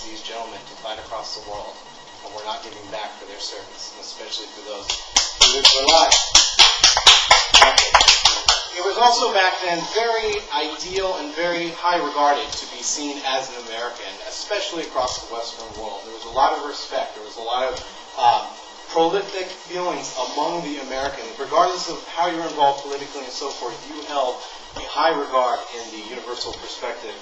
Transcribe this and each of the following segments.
these gentlemen to fight across the world, and we're not giving back for their service, and especially for those who live their lives. It was also back then very ideal and very high regarded to be seen as an American, especially across the Western world. There was a lot of respect. There was a lot of prolific feelings among the Americans. Regardless of how you were involved politically and so forth, you held a high regard in the universal perspective.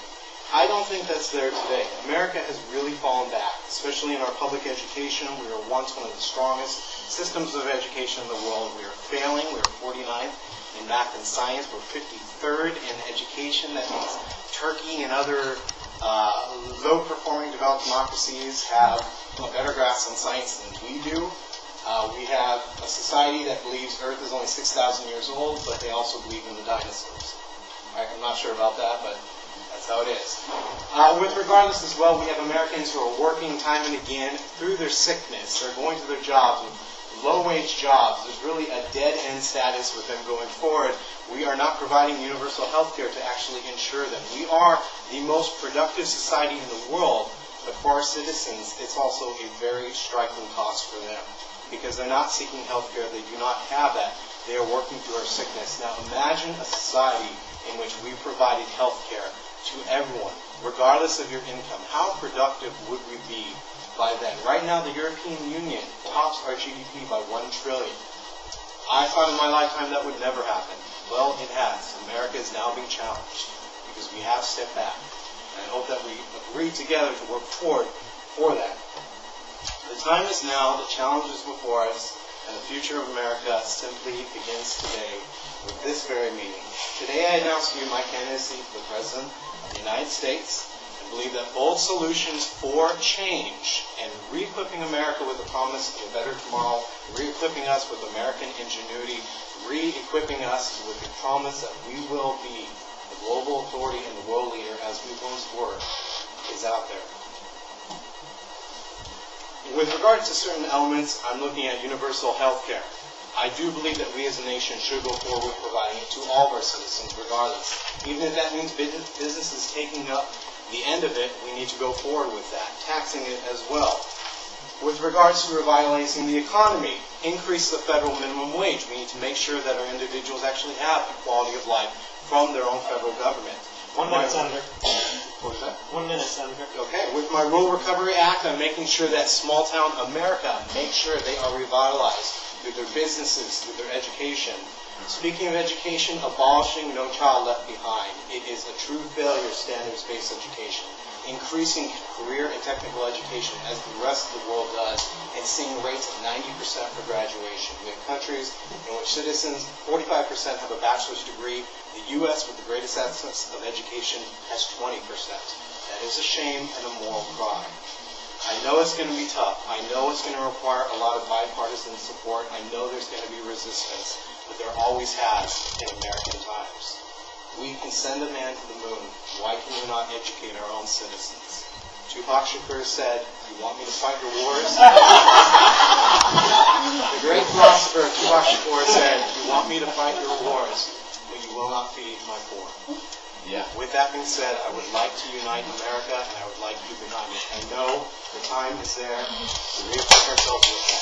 I don't think that's there today. America has really fallen back, especially in our public education. We were once one of the strongest systems of education in the world. We are failing. We are 49th in math and science. We're 53rd in education. That means Turkey and other low-performing developed democracies have a better grasp on science than we do. We have a society that believes Earth is only 6,000 years old, but they also believe in the dinosaurs. I'm not sure about that, but that's how it is. With regardless as well, we have Americans who are working time and again through their sickness. They're going to their jobs, low-wage jobs. There's really a dead-end status with them going forward. We are not providing universal health care to actually ensure them. We are the most productive society in the world, but for our citizens, it's also a very striking cost for them because they're not seeking health care. They do not have that. They are working through our sickness. Now imagine a society in which we provided health care to everyone, regardless of your income. How productive would we be by then? Right now, the European Union tops our GDP by $1 trillion. I thought in my lifetime that would never happen. Well, it has. America is now being challenged because we have stepped back. And I hope that we agree together to work forward for that. The time is now, the challenge is before us, and the future of America simply begins today with this very meeting. Today I announce to you my candidacy for President of the United States and believe that bold solutions for change and re-equipping America with the promise of a better tomorrow, re-equipping us with American ingenuity, re-equipping us with the promise that we will be the global authority and the world leader as we once were, is out there. With regard to certain elements, I'm looking at universal health care. I do believe that we as a nation should go forward with providing it to all of our citizens regardless. Even if that means businesses taking up the end of it, we need to go forward with that, taxing it as well. With regards to revitalizing the economy, increase the federal minimum wage. We need to make sure that our individuals actually have a quality of life from their own federal government. 1 minute, Senator. What was that? 1 minute, Senator. Okay, with my Rural Recovery Act, I'm making sure that small-town America, make sure they are revitalized through their businesses, through their education. Speaking of education, abolishing No Child Left Behind. It is a true failure, standards-based education. Increasing career and technical education as the rest of the world does, and seeing rates of 90% for graduation. We have countries in which citizens, 45% have a bachelor's degree. The U.S., with the greatest access of education, has 20%. That is a shame and a moral crime. I know it's going to be tough. I know it's going to require a lot of bipartisan support. I know there's going to be resistance, but there always has in American times. We can send a man to the moon. Why can we not educate our own citizens? Tupac Shakur said, "You want me to fight your wars?" The great philosopher Tupac Shakur said, "You want me to fight your wars, but you will not feed my poor." Yeah. With that being said, I would like to unite America, and I would like you behind me. I know the time is there to re-equip ourselves with that.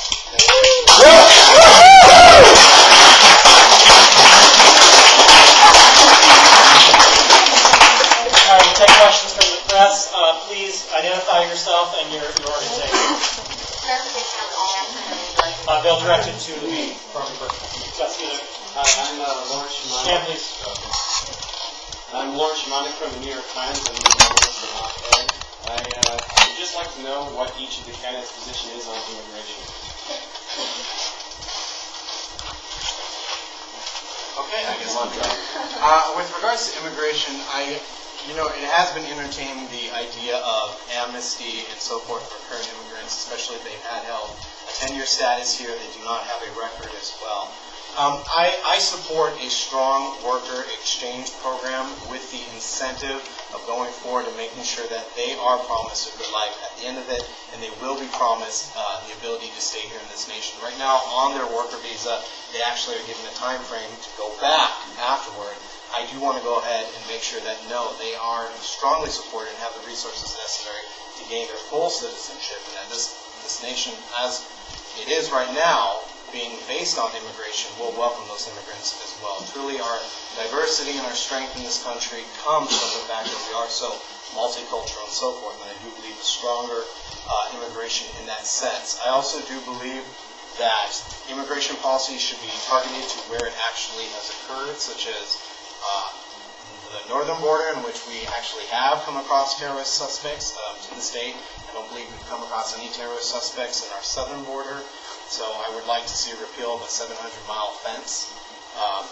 All right, we'll take questions from the press. Please identify yourself and your organization. They'll direct it to the appropriate person. Jessica. Hi, I'm Lawrence Shimonic. Stand, please. I'm Lawrence Shimonic from the New York Times and the op-ed. I would just like to know what each of the candidates' position is on immigration. Okay, I guess I'll try. With regards to immigration, it has been entertaining the idea of amnesty and so forth for current immigrants, especially if they've held a 10-year status here, they do not have a record as well. I support a strong worker exchange program with the incentive of going forward and making sure that they are promised a good life at the end of it, and they will be promised the ability to stay here in this nation. Right now, on their worker visa, they actually are given a time frame to go back afterward. I do want to go ahead and make sure that, no, they are strongly supported and have the resources necessary to gain their full citizenship, and that this nation, as it is right now, being based on immigration, will welcome those immigrants as well. Truly, our diversity and our strength in this country comes from the fact that we are so multicultural and so forth, and I do believe a stronger immigration in that sense. I also do believe that immigration policy should be targeted to where it actually has occurred, such as the northern border, in which we actually have come across terrorist suspects. To this date, I don't believe we've come across any terrorist suspects in our southern border, so I would like to see a repeal of a 700-mile fence.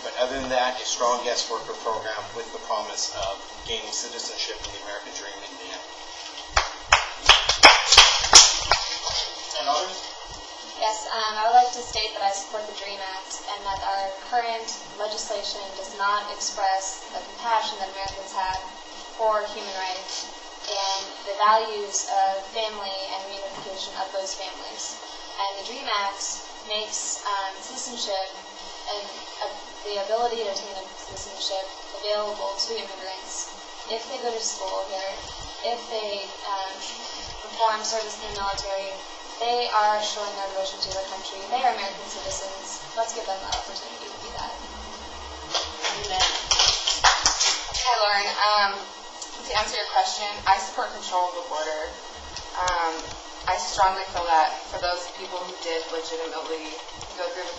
But other than that, a strong guest worker program with the promise of gaining citizenship in the American dream in the end. And others? Yes, I would like to state that I support the DREAM Act and that our current legislation does not express the compassion that Americans have for human rights and the values of family and reunification of those families. And the DREAM Act makes citizenship and the ability to obtain a citizenship available to immigrants if they go to school here, if they perform service in the military. They are showing their devotion to their country. They are American citizens. Let's give them that opportunity to do that. Amen. Hi, Lauren. To answer your question, I support control of the border. I strongly feel that for those people who did legitimately go through the